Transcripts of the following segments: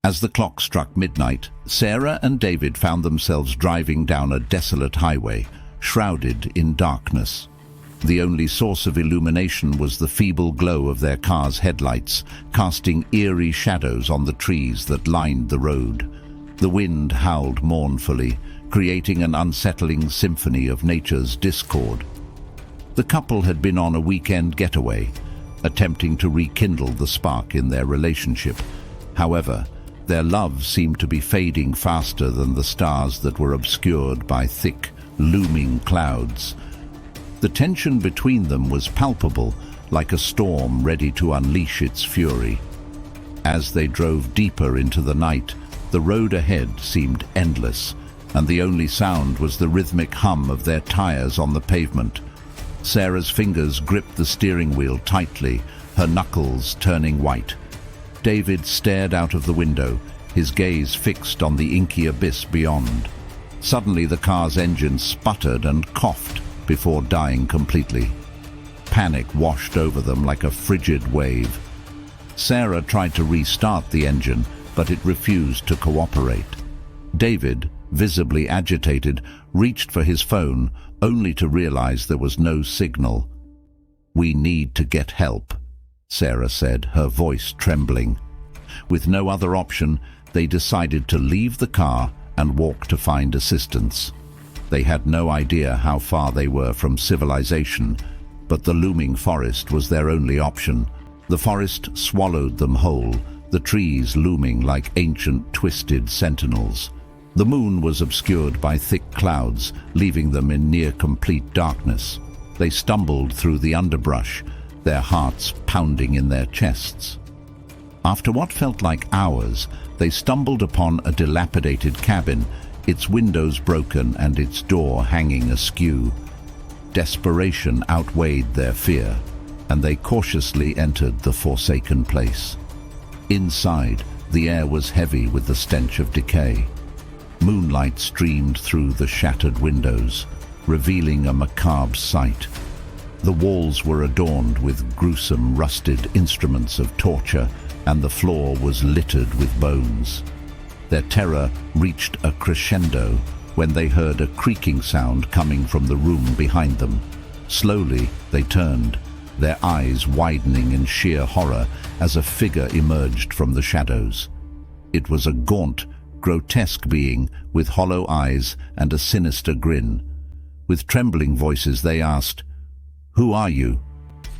As the clock struck midnight, Sarah and David found themselves driving down a desolate highway, shrouded in darkness. The only source of illumination was the feeble glow of their car's headlights, casting eerie shadows on the trees that lined the road. The wind howled mournfully, creating an unsettling symphony of nature's discord. The couple had been on a weekend getaway, attempting to rekindle the spark in their relationship. However, their love seemed to be fading faster than the stars that were obscured by thick, looming clouds. The tension between them was palpable, like a storm ready to unleash its fury. As they drove deeper into the night, the road ahead seemed endless, and the only sound was the rhythmic hum of their tires on the pavement. Sarah's fingers gripped the steering wheel tightly, her knuckles turning white. David stared out of the window, his gaze fixed on the inky abyss beyond. Suddenly the car's engine sputtered and coughed before dying completely. Panic washed over them like a frigid wave. Sarah tried to restart the engine, but it refused to cooperate. David, visibly agitated, reached for his phone, only to realize there was no signal. "We need to get help," Sarah said, her voice trembling. With no other option, they decided to leave the car and walk to find assistance. They had no idea how far they were from civilization, but the looming forest was their only option. The forest swallowed them whole, the trees looming like ancient twisted sentinels. The moon was obscured by thick clouds, leaving them in near-complete darkness. They stumbled through the underbrush, their hearts pounding in their chests. After what felt like hours, they stumbled upon a dilapidated cabin, its windows broken and its door hanging askew. Desperation outweighed their fear, and they cautiously entered the forsaken place. Inside, the air was heavy with the stench of decay. Moonlight streamed through the shattered windows, revealing a macabre sight. The walls were adorned with gruesome, rusted instruments of torture, and the floor was littered with bones. Their terror reached a crescendo when they heard a creaking sound coming from the room behind them. Slowly, they turned, their eyes widening in sheer horror as a figure emerged from the shadows. It was a gaunt, grotesque being with hollow eyes and a sinister grin. With trembling voices they asked, "Who are you?"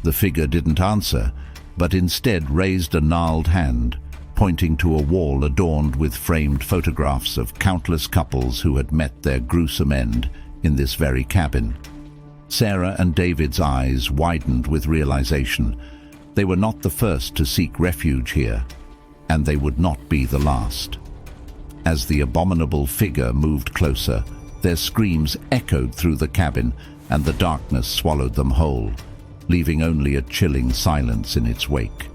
The figure didn't answer, but instead raised a gnarled hand, pointing to a wall adorned with framed photographs of countless couples who had met their gruesome end in this very cabin. Sarah and David's eyes widened with realization. They were not the first to seek refuge here, and they would not be the last. As the abominable figure moved closer, their screams echoed through the cabin, and the darkness swallowed them whole, leaving only a chilling silence in its wake.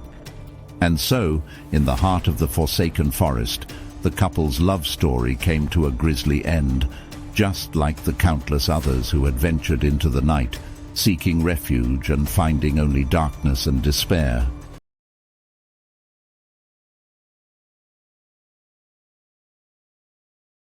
And so, in the heart of the forsaken forest, the couple's love story came to a grisly end, just like the countless others who had ventured into the night, seeking refuge and finding only darkness and despair.